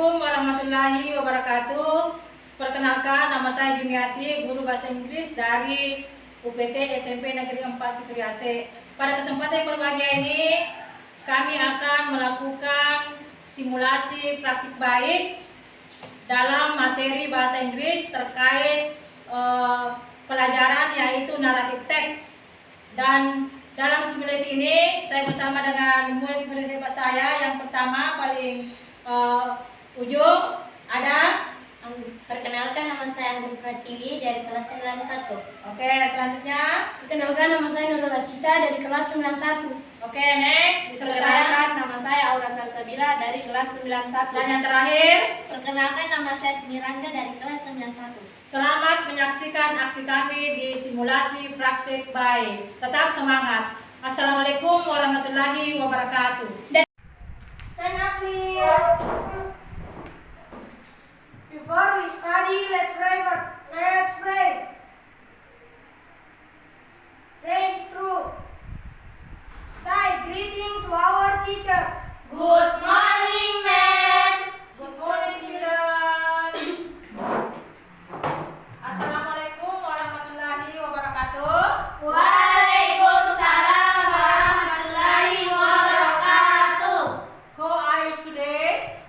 Assalamualaikum warahmatullahi wabarakatuh. Perkenalkan, nama saya Jumiati, guru bahasa Inggris dari UPT SMP Negeri 4 Fitriase. Pada kesempatan yang berbahagia ini, kami akan melakukan simulasi praktik baik dalam materi bahasa Inggris terkait pelajaran yaitu naratif teks. Dan dalam simulasi ini saya bersama dengan murid-murid hebat saya. Yang pertama paling ujung ada. Perkenalkan, nama saya Anggun Pratiwi dari kelas 91. Oke, selanjutnya. Perkenalkan, nama saya Nurul Asisa dari kelas 91. Oke, next. Perkenalkan, nama saya Aura Salsabila dari kelas 91. Dan yang terakhir. Perkenalkan, nama saya Semiranda dari kelas 91. Selamat menyaksikan aksi kami di simulasi praktik baik. Tetap semangat. Assalamualaikum warahmatullahi wabarakatuh. Stand up, please. Before we study, let's pray. Let's pray. Pray is true. Say greeting to our teacher. Good morning, ma'am. Good morning, children. Assalamualaikum warahmatullahi wabarakatuh. Waalaikumsalam warahmatullahi wabarakatuh. How are you today?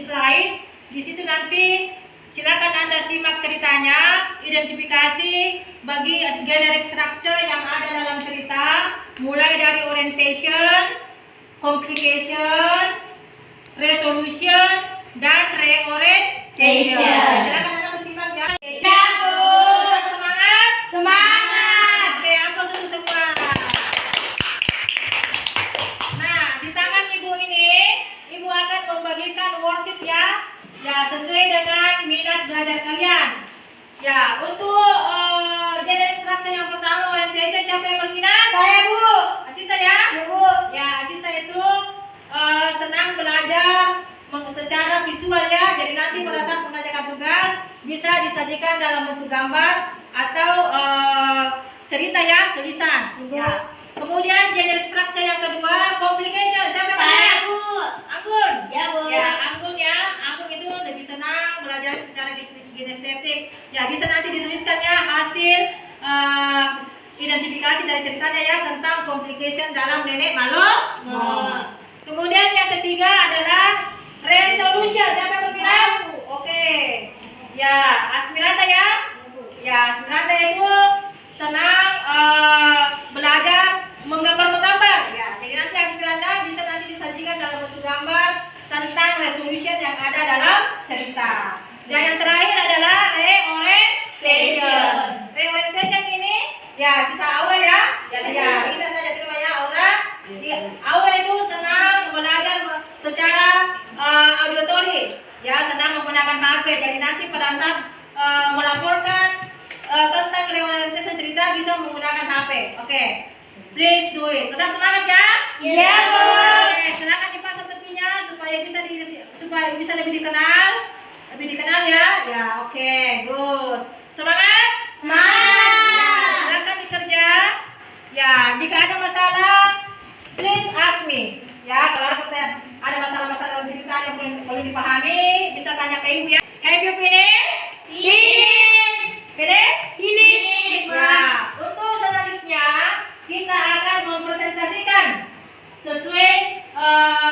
slide. Di situ nanti silakan Anda simak ceritanya, identifikasi bagi generic structure yang ada dalam cerita, mulai dari orientation, complication, resolution, dan reorientation. Silakan Anda bersimak ya. Semangat. Semangat. Oke, aplaus untuk semua. Nah, di tangan Ibu ini, Ibu akan membagikan worksheet ya, sesuai dengan minat belajar kalian. Ya, untuk generic structure yang pertama, orientation, siapa yang berminat? Saya, Bu. Asisten ya? Ya, Bu. Ya, asisten itu senang belajar secara visual ya. Jadi nanti pada saat mengerjakan tugas bisa disajikan dalam bentuk gambar atau cerita ya, tulisan. Ya. Kemudian generic structure yang kedua, complication. Siapa yang Saya, berminat? Bu. Anggun. Ya, Bu. Ya, Anggun ya. Anggun itu lebih senang belajar secara kinestetik. Ya, bisa nanti dituliskan ya hasil identifikasi dari ceritanya ya tentang complication dalam nenek Malomo. Kemudian yang ketiga adalah resolution. Siapa yang berminat? Oke. Ya, Asmiranda ya. Ya, Asmiranda itu senang belajar menggambar. Ya, jadi nanti Asmiranda bisa nanti disajikan dalam bentuk gambar tentang resolution yang ada dalam cerita. Dan yang terakhir adalah reorientation. Reorientation ini ya sisa Aura ya. Ya, tidak saja terima ya Aura. Aura itu senang belajar secara auditori. Ya, senang menggunakan HP. Jadi nanti pada saat melaporkan tentang reorientation cerita bisa menggunakan HP. Oke. Please do it. Tetap semangat ya. Iya, Bu. Oke, silakan dipasang tepinya supaya bisa lebih dikenal. Lebih dikenal ya. Ya, oke. Good. Semangat? Semangat. Ya, silakan dikerja. Ya, jika ada masalah please ask me. Ya, kalau ada masalah-masalah dalam cerita yang perlu dipahami, bisa tanya ke Ibu ya. Have you finished? Finish. Finish? Finish. Nah, untuk selanjutnya kita akan mempresentasikan sesuai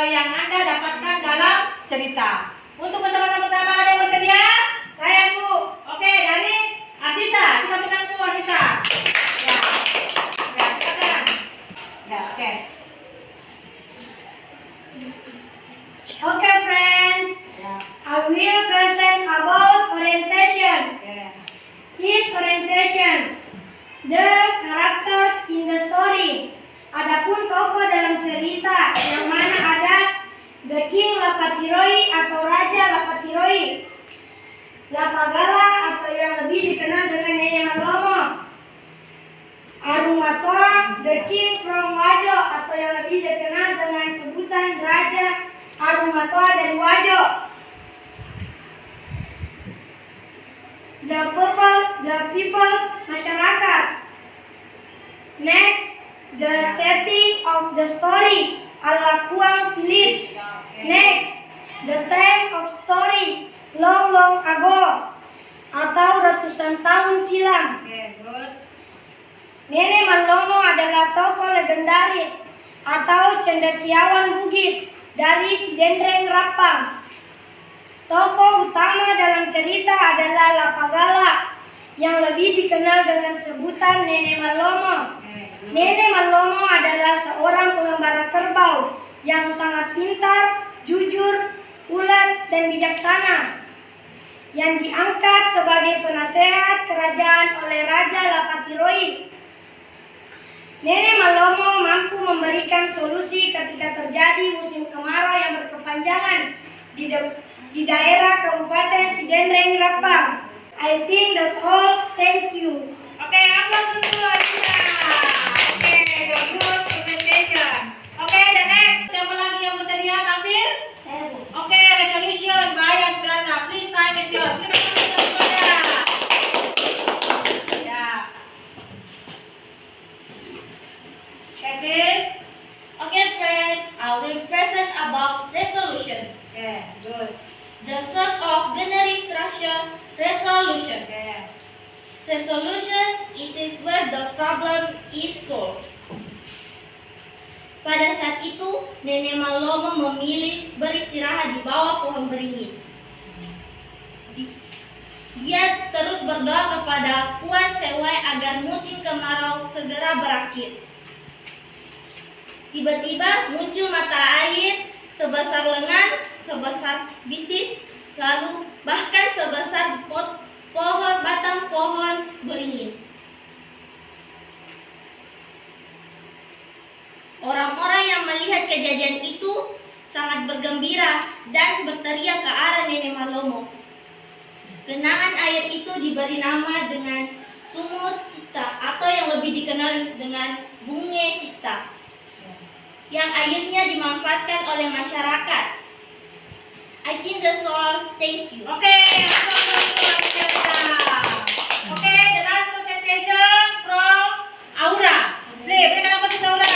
yang Anda dapatkan dalam cerita. Untuk kesempatan pertama ada yang bersedia? Saya, Bu. Oke, dari Asisa. Kita pindah ke Asisa. Ya. Ya, silakan. Ya, oke. Okay, friends. Ya. I will present about orientation. Oke. His orientation. The characters in the story. Adapun tokoh dalam cerita yang mana ada The King Lapatiroi atau Raja Lapatiroi, Lapagala atau yang lebih dikenal dengan Nenek Malomo, Arumatoa The King from Wajo atau yang lebih dikenal dengan sebutan Raja Arumatoa dari Wajo, the people's masyarakat. Next, the setting of the story, Alakuang village. Next, the time of story, long ago atau ratusan tahun silam. Oke, good. Nenek Malomo adalah tokoh legendaris atau cendekiawan Bugis dari Sidendreng Rapang. Tokoh utama dalam cerita adalah Lapagala yang lebih dikenal dengan sebutan Nenek Malomo. Nenek Malomo adalah seorang pengembara kerbau yang sangat pintar, jujur, ulet, dan bijaksana, yang diangkat sebagai penasehat kerajaan oleh Raja Lapatiroi. Nenek Malomo mampu memberikan solusi ketika terjadi musim kemarau yang berkepanjangan di daerah Kabupaten Sidendreng Rapang. I think that's all. Thank you. Oke, aplaus untuk Asina. Oke, good presentation. Oke, the next. Siapa lagi yang bersedia tampil? Oke, resolution by Asmiranda. Please time is yours. Kita semuanya. Ya. Oke, please. Okay, friend. I will present about resolution. Oke, good. The sort of generic structure, resolution. Oke. Resolution, it is where the problem is solved. Pada saat itu, Nenek Malomo memilih beristirahat di bawah pohon beringin. Dia terus berdoa kepada Puan Sewai agar musim kemarau segera berakhir. Tiba-tiba muncul mata air sebesar lengan, sebesar bitis, lalu bahkan sebesar batang pohon beringin. Orang-orang yang melihat kejadian itu sangat bergembira dan berteriak ke arah Nenek Malomo. Genangan air itu diberi nama dengan Sumur Cipta atau yang lebih dikenal dengan Bunge Cipta, yang airnya dimanfaatkan oleh masyarakat. I think that's all. Thank you. Oke, the last presentation from Aura. Berikan apa sih Aura?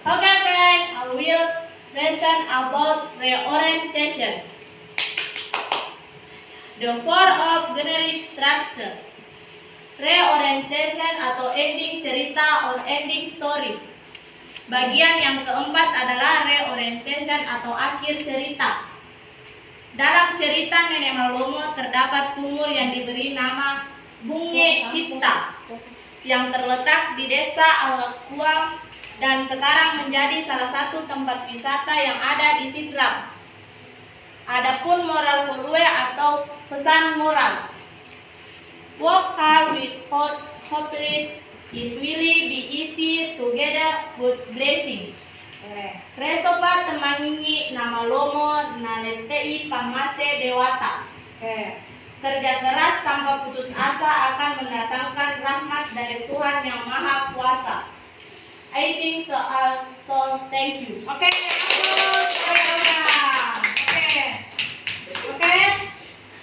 Okay, friend, I will present about reorientation. The four of generic structure. Reorientation atau ending cerita or ending story. Bagian yang keempat adalah reorientation atau akhir cerita. Dalam cerita Nenek Malomo terdapat sumur yang diberi nama Bunge Cipta yang terletak di desa Alakuang dan sekarang menjadi salah satu tempat wisata yang ada di Sidrap. Adapun moral forward atau pesan moral. Work hard with hopeless, it will be easy together with blessing. Resopa temangi nama Lomo naletei pamase dewata. Kerja keras tanpa putus asa akan mendatangkan rahmat dari Tuhan yang Maha Kuasa. I think so. Thank you. Oke.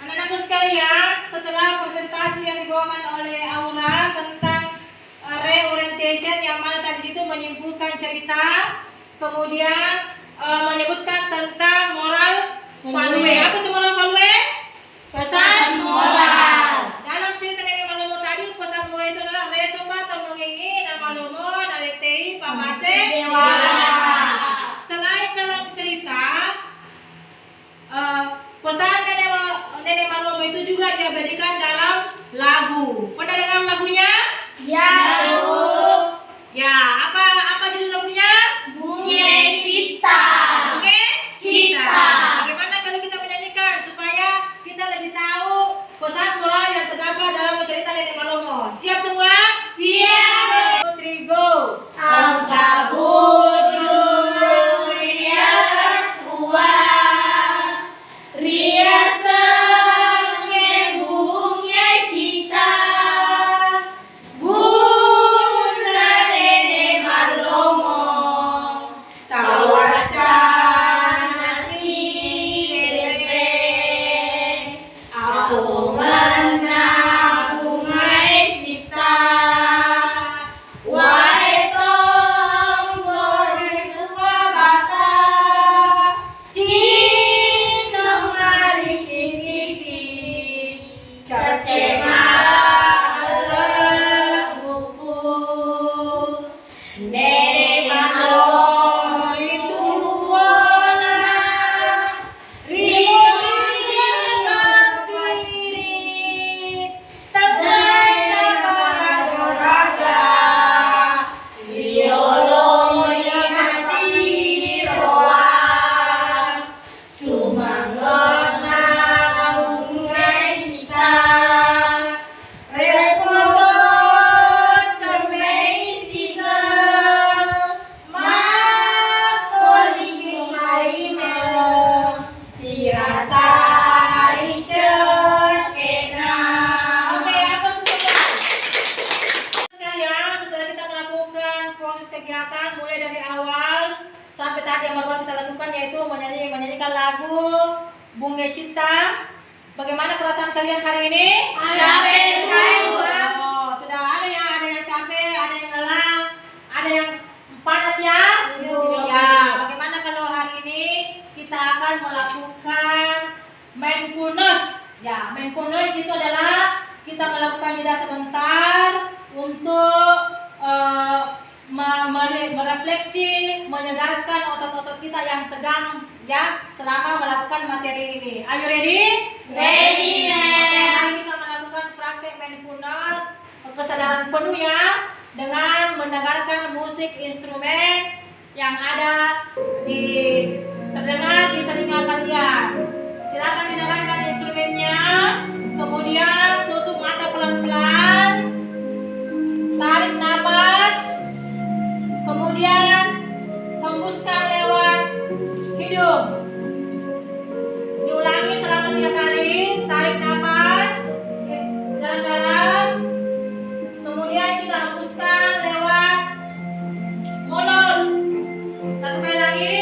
Anak-anakku sekalian, setelah presentasi yang dibawakan oleh Aura tentang reorientation yang mana tadi itu menyimpulkan cerita, kemudian menyebutkan tentang moral value. Apa itu moral value? Pesan moral. Dalam cerita Nenek Malomo tadi, pesan moral itu adalah resopa temungingi nama Lomo naletei pamase dewata. Selain dalam cerita, pesan Nenek Malomo itu juga diabadikan dalam lagu. Pernah dengar lagunya? Ya. Ya, apa judul lagunya? Bunge Cipta. Bunge Cipta. Bagaimana kalau kita menyanyikan supaya kita lebih tahu pesan moral yang terdapat dalam cerita Nenek Malomo? Siap semua? Siap. 3, go. Kegiatan mulai dari awal sampai tadi yang baru kita lakukan yaitu menyanyikan lagu Bunge Cipta. Bagaimana perasaan kalian hari ini? Capek. Sudah ada yang capek, ada yang lelah, ada yang panas ya? Ya, bagaimana kalau hari ini kita akan melakukan mindfulness? Ya, mindfulness itu adalah kita melakukan jeda sebentar untuk merefleksi, menyegarkan otot-otot kita yang tegang ya selama melakukan materi ini. Are you ready? Ready, ma'am. Mari kita melakukan praktek mindfulness kesadaran penuh ya dengan mendengarkan musik instrumen yang ada terdengar di telinga kalian. Silakan didengarkan instrumennya, kemudian tutup mata pelan-pelan, tarik nafas, kemudian hembuskan lewat hidung. Diulangi selama 3 kali, tarik nafas dalam-dalam, kemudian kita hembuskan lewat mulut. 1 kali lagi,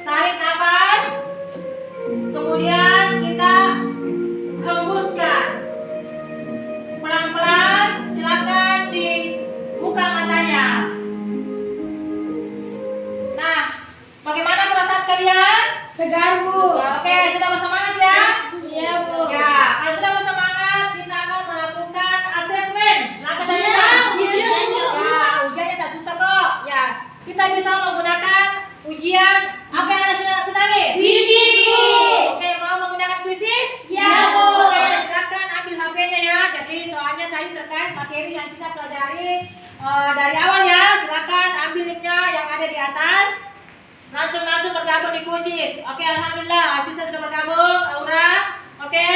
tarik nafas, kemudian kita hembuskan. Pelan-pelan, silakan dibuka matanya. Nah, bagaimana perasaan kalian? Segar, Bu. Oke, sudah bersemangat ya? Iya, Bu. Ya, kalau sudah bersemangat, kita akan melakukan asesmen. Langkah selanjutnya. Ujian, Bu. Ya, ujiannya tak susah kok. Ya, kita bisa menggunakan ujian apa yang ada sedang? Kuisis, Bu. Oke, mau menggunakan kuisis? Ya, Bu. Oke, silakan ambil HP-nya ya. Jadi soalnya tadi terkait materi yang kita pelajari dari awal ya. Silakan ambil linknya yang ada di atas. Langsung bergabung di kuisis. Oke, alhamdulillah. Sisa sudah bergabung. Aura, oke.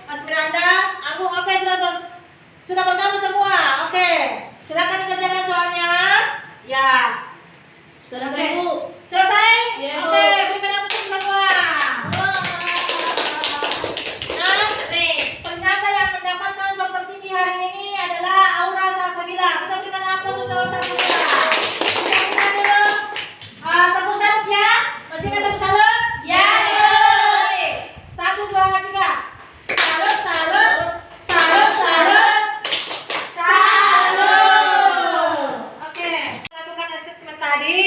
Mas Miranda, Agung, oke sudah bergabung semua. Oke, silakan dikerjakan soalnya. Ya. Selesai, Bu. Selesai? Ya, Bu. Oke, berikan yang penting semua. Nah, ternyata yang mendapatkan skor tertinggi hari ini adalah Aura Salsabila. Kita berikan aplaus untuk Aura Salsabila. Kita berikan dulu tepuk salut ya. Masih ingat tepuk salut? Ya, Bu. Oke. 1, 2, 3. Salut, salut, salut, salut, salut. Oke, lakukan asesmen tadi.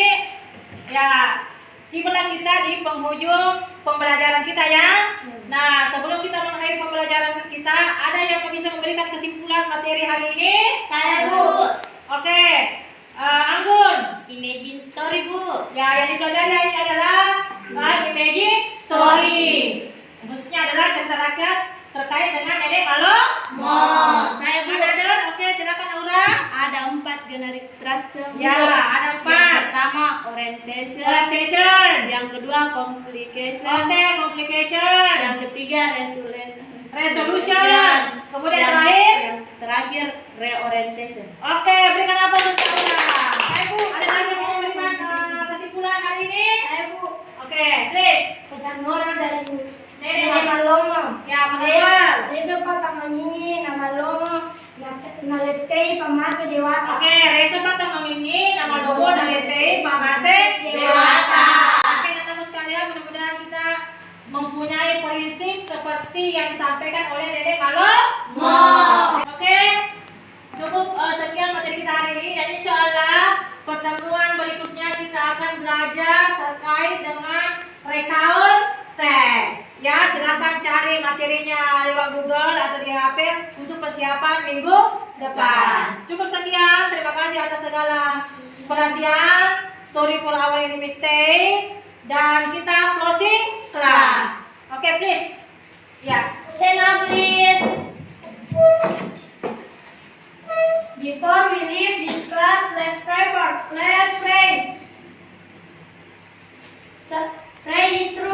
Ya, tibalah kita di penghujung pembelajaran kita ya. Nah, sebelum kita mengakhiri pembelajaran kita, ada yang bisa memberikan kesimpulan materi hari ini? Saya, Bu. Oke, Anggun. Imagine story, Bu. Ya, yang dipelajari hari ini adalah imagine story. Khususnya adalah cerita rakyat terkait dengan nenek Mo. Saya, Bu. Ada, oke, silakan Aura. Ada 4 generic structure. Bu. Ya, ada 4. Yang pertama orientation. Orientation. Yang kedua complication. Oke, complication. Yang ketiga Resolution. Kemudian yang terakhir reorientation. oke, berikan apa untuk Aura? Saya, Bu, ada lagi yang mau memberikan kesimpulan hari ini? Saya, Bu. Oke, please. Pesan moral dari Nenek Nenek Malomo. Ya, Mas Awal. Reso patamangini na Malomo naletei pamasa dewata. Oke, reso patang mengingi nama lobo naletei pamase dewata. Oke, teman-teman sekalian, mudah-mudahan kita mempunyai prinsip seperti yang disampaikan oleh Nenek Mo. Oke, cukup sekian materi kita hari ini. Dan insya Allah pertemuan berikutnya kita akan belajar terkait dengan recount teks. Ya, silakan cari materinya lewat Google atau di HP untuk persiapan minggu depan. Cukup sekian. Terima kasih atas segala perhatian. Sorry for our any mistake. Dan kita closing class. Oke, please. Ya. Stand up, please. Before we leave this class, let's pray first. Let's pray. Pray is true.